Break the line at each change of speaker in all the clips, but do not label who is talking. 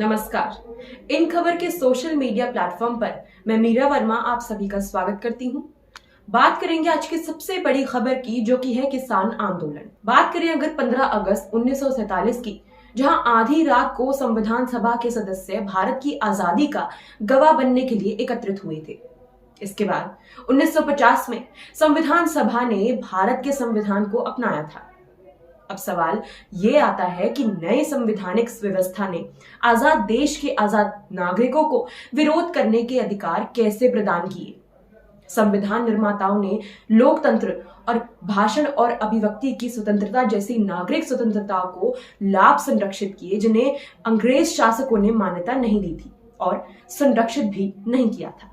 नमस्कार। इन खबर के सोशल मीडिया प्लेटफॉर्म पर मैं मीरा वर्मा आप सभी का स्वागत करती हूँ। बात करेंगे आज की सबसे बड़ी खबर की, जो कि है किसान आंदोलन। बात करें अगर 15 अगस्त 1947 की, जहां आधी रात को संविधान सभा के सदस्य भारत की आजादी का गवाह बनने के लिए एकत्रित हुए थे। इसके बाद 1950 में संविधान सभा ने भारत के संविधान को अपनाया था। अब सवाल ये आता है कि नए संवैधानिक व्यवस्था ने आजाद देश के आजाद नागरिकों को विरोध करने के अधिकार कैसे प्रदान किए। संविधान निर्माताओं ने लोकतंत्र और भाषण और अभिव्यक्ति की स्वतंत्रता जैसी नागरिक स्वतंत्रताओं को लाभ संरक्षित किए, जिन्हें अंग्रेज शासकों ने मान्यता नहीं दी थी और संरक्षित भी नहीं किया था।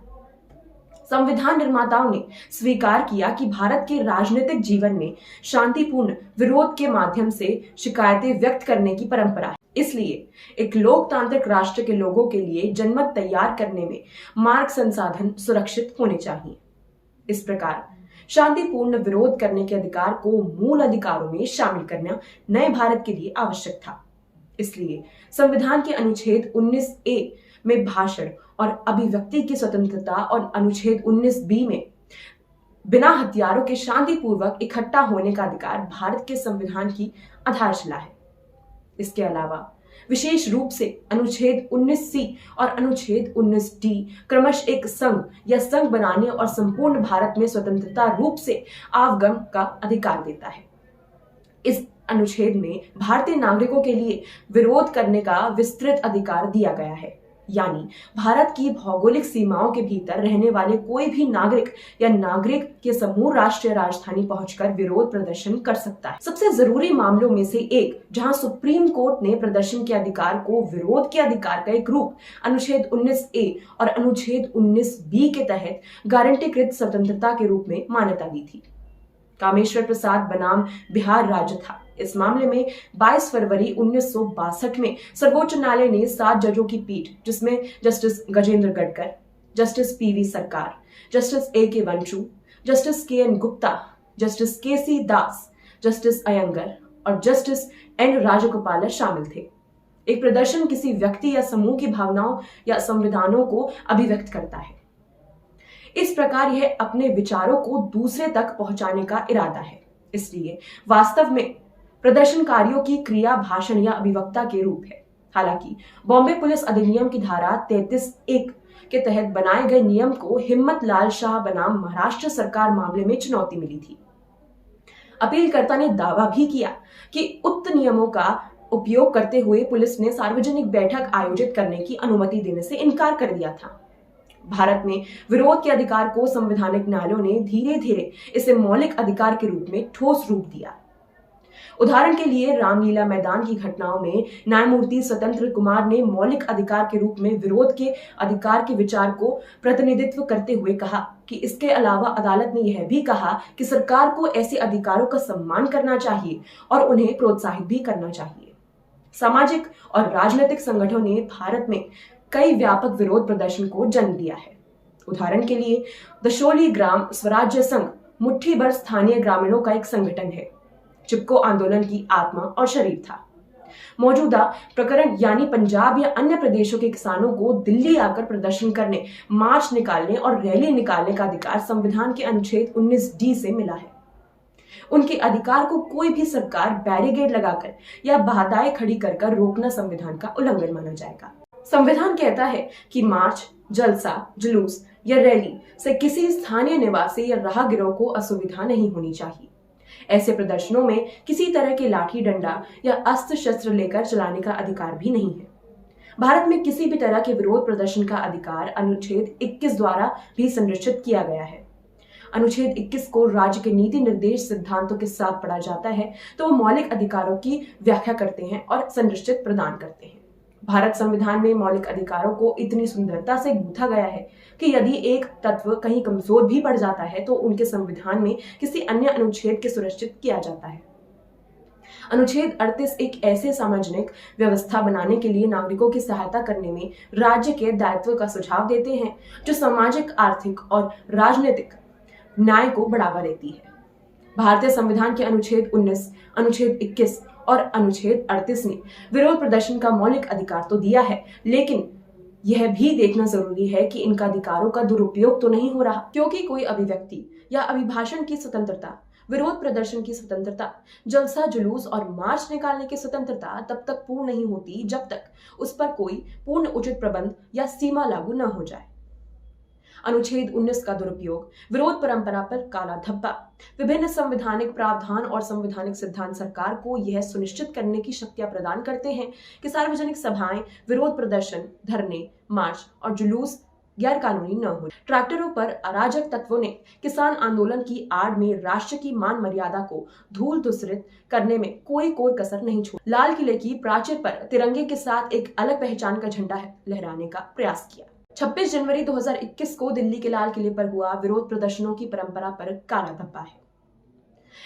संविधान निर्माताओं ने स्वीकार किया कि भारत के राजनीतिक जीवन में शांतिपूर्ण विरोध के माध्यम से शिकायतें व्यक्त करने की परंपरा है। इसलिए एक लोकतांत्रिक राष्ट्र के लोगों के लिए जनमत तैयार करने में मार्ग संसाधन सुरक्षित होने चाहिए। इस प्रकार शांतिपूर्ण विरोध करने के अधिकार को मूल अधिकारों में शामिल करना नए भारत के लिए आवश्यक था। इसलिए संविधान के अनुच्छेद 19A में भाषण और अभिव्यक्ति की स्वतंत्रता और अनुच्छेद 19B में बिना हथियारों के शांतिपूर्वक इकट्ठा होने का अधिकार भारत के संविधान की आधारशिला है। इसके अलावा विशेष रूप से अनुच्छेद 19C और अनुच्छेद 19D क्रमशः एक संघ या संघ बनाने और संपूर्ण भारत में स्वतंत्रता रूप से आवागमन का अधिकार देता है। इस अनुच्छेद में भारतीय नागरिकों के लिए विरोध करने का विस्तृत अधिकार दिया गया है, यानी भारत की भौगोलिक सीमाओं के भीतर रहने वाले कोई भी नागरिक या नागरिक के समूह राष्ट्रीय राजधानी पहुंचकर विरोध प्रदर्शन कर सकता है। सबसे जरूरी मामलों में से एक, जहां सुप्रीम कोर्ट ने प्रदर्शन के अधिकार को विरोध के अधिकार का एक रूप अनुच्छेद 19A और अनुच्छेद 19B के तहत गारंटीकृत स्वतंत्रता के रूप में मान्यता दी थी। कामेश्वर प्रसाद बनाम बिहार राज्य था। इस मामले में 22 फरवरी 1962 में सर्वोच्च न्यायालय ने 7 जजों की पीठ, जिसमें जस्टिस गजेंद्र गढ़कर, जस्टिस PV सरकार, justice AK Vanshu, justice KN Gupta, justice KC दास, जस्टिस अयंगर और जस्टिस N राजगोपाल शामिल थे। एक प्रदर्शन किसी व्यक्ति या समूह की भावनाओं या संविधानों को अभिव्यक्त करता है। इस प्रकार यह अपने विचारों को दूसरे तक पहुंचाने का इरादा है। इसलिए वास्तव में प्रदर्शनकारियों की क्रिया भाषण या अभिव्यक्ति के रूप है। हालांकि बॉम्बे पुलिस अधिनियम की धारा 33(1) के तहत बनाए गए नियम को हिम्मत लाल शाह बनाम महाराष्ट्र सरकार मामले में चुनौती मिली थी। अपीलकर्ता ने दावा भी किया कि उक्त नियमों का उपयोग करते हुए पुलिस ने सार्वजनिक बैठक आयोजित करने की अनुमति देने से इनकार कर दिया था। भारत में विरोध के अधिकार को संवैधानिक न्यायालयों ने धीरे धीरे इसे मौलिक अधिकार के रूप में ठोस रूप दिया। उदाहरण के लिए रामलीला मैदान की घटनाओं में न्यायमूर्ति स्वतंत्र कुमार ने मौलिक अधिकार के रूप में विरोध के अधिकार के विचार को प्रतिनिधित्व करते हुए कहा कि इसके अलावा अदालत ने यह भी कहा कि सरकार को ऐसे अधिकारों का सम्मान करना चाहिए और उन्हें प्रोत्साहित भी करना चाहिए। सामाजिक और राजनीतिक संगठनों ने भारत में कई व्यापक विरोध प्रदर्शन को जन्म दिया है। उदाहरण के लिए दशोली ग्राम स्वराज्य संघ मुट्ठी भर स्थानीय ग्रामीणों का एक संगठन है। चिपको आंदोलन की आत्मा और शरीर था। मौजूदा प्रकरण यानी पंजाब या अन्य प्रदेशों के किसानों को दिल्ली आकर प्रदर्शन करने, मार्च निकालने और रैली निकालने का अधिकार संविधान के अनुच्छेद 19D से मिला है। उनके अधिकार को कोई भी सरकार बैरिकेड लगाकर या बाधाएं खड़ी कर रोकना संविधान का उल्लंघन माना जाएगा। संविधान कहता है कि मार्च, जलसा, जुलूस या रैली से किसी स्थानीय निवासी या राहगीरों को असुविधा नहीं होनी चाहिए। ऐसे प्रदर्शनों में किसी तरह के लाठी डंडा या अस्त्र शस्त्र लेकर चलाने का अधिकार भी नहीं है। भारत में किसी भी तरह के विरोध प्रदर्शन का अधिकार अनुच्छेद 21 द्वारा भी संरक्षित किया गया है। अनुच्छेद 21 को राज्य के नीति निर्देश सिद्धांतों के साथ पढ़ा जाता है तो वो मौलिक अधिकारों की व्याख्या करते हैं और संरक्षित प्रदान करते हैं। भारत संविधान में मौलिक अधिकारों को इतनी सुंदरता से गूंथा गया है कि यदि एक तत्व कहीं कमजोर भी पड़ जाता है तो उनके संविधान में किसी अन्य अनुच्छेद के सुरक्षित किया जाता है। अनुच्छेद 38 एक ऐसे सामाजिक व्यवस्था बनाने के लिए नागरिकों की सहायता करने में राज्य के दायित्व का सुझाव देते हैं, जो सामाजिक, आर्थिक और राजनीतिक न्याय को बढ़ावा देती है। भारतीय संविधान के अनुच्छेद 19, अनुच्छेद 21 और अनुच्छेद 38 ने विरोध प्रदर्शन का मौलिक अधिकार तो दिया है, लेकिन यह भी देखना जरूरी है कि इनका अधिकारों का दुरुपयोग तो नहीं हो रहा, क्योंकि कोई अभिव्यक्ति या अभिभाषण की स्वतंत्रता, विरोध प्रदर्शन की स्वतंत्रता, जलसा जुलूस और मार्च निकालने की स्वतंत्रता तब तक पूर्ण नहीं होती जब तक उस पर कोई पूर्ण उचित प्रबंध या सीमा लागू न हो जाए। अनुच्छेद 19 का दुरुपयोग, विरोध परंपरा पर काला धब्बा। विभिन्न संवैधानिक प्रावधान और संवैधानिक सिद्धांत सरकार को यह सुनिश्चित करने की शक्तियां प्रदान करते हैं कि सार्वजनिक सभाएं, विरोध प्रदर्शन, धरने, मार्च और जुलूस गैर कानूनी न हो। ट्रैक्टरों पर अराजक तत्वों ने किसान आंदोलन की आड़ में राष्ट्र की मान मर्यादा को धूल धूसरित करने में कोई कोर कसर नहीं छोड़ी। लाल किले की प्राचीर पर तिरंगे के साथ एक अलग पहचान का झंडा लहराने का प्रयास किया। 26 जनवरी 2021 को दिल्ली के लाल किले पर हुआ विरोध प्रदर्शनों की परंपरा पर काला धब्बा है।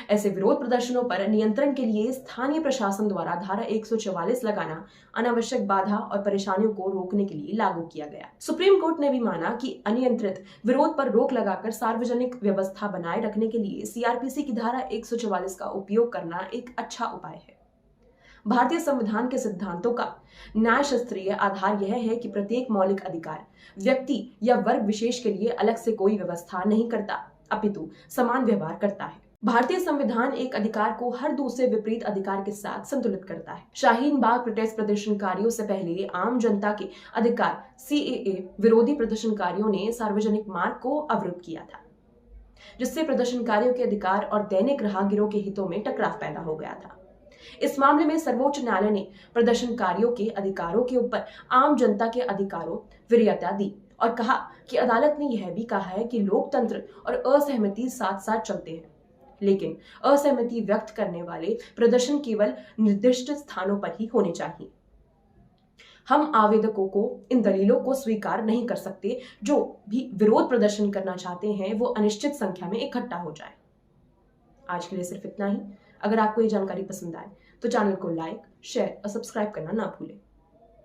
ऐसे विरोध प्रदर्शनों पर नियंत्रण के लिए स्थानीय प्रशासन द्वारा धारा 144 लगाना अनावश्यक बाधा और परेशानियों को रोकने के लिए लागू किया गया। सुप्रीम कोर्ट ने भी माना कि अनियंत्रित विरोध पर रोक लगाकर सार्वजनिक व्यवस्था बनाए रखने के लिए सीआरपीसी की धारा 144 का उपयोग करना एक अच्छा उपाय है। भारतीय संविधान के सिद्धांतों का न्याय शास्त्रीय आधार यह है कि प्रत्येक मौलिक अधिकार व्यक्ति या वर्ग विशेष के लिए अलग से कोई व्यवस्था नहीं करता, अपितु समान व्यवहार करता है। भारतीय संविधान एक अधिकार को हर दूसरे विपरीत अधिकार के साथ संतुलित करता है। शाहीन बाग प्रोटेस्ट प्रदर्शनकारियों से पहले आम जनता के अधिकार सीएए विरोधी प्रदर्शनकारियों ने सार्वजनिक मार्ग को अवरुद्ध किया था, जिससे प्रदर्शनकारियों के अधिकार और दैनिक राहगीरों के हितों में टकराव पैदा हो गया था। इस मामले में सर्वोच्च न्यायालय ने प्रदर्शनकारियों के अधिकारों के ऊपर आम जनता के अधिकारों वरीयता दी और कहा कि अदालत ने यह भी कहा है कि लोकतंत्र और असहमति साथ साथ चलते हैं, लेकिन असहमति व्यक्त करने वाले प्रदर्शन केवल निर्दिष्ट स्थानों पर ही होने चाहिए। हम आवेदकों को इन दलीलों को स्वीकार नहीं कर सकते। जो भी विरोध प्रदर्शन करना चाहते हैं वो अनिश्चित संख्या में इकट्ठा हो जाए। आज के लिए सिर्फ इतना ही। अगर आपको ये जानकारी पसंद आए तो चैनल को लाइक, शेयर और सब्सक्राइब करना ना भूलें।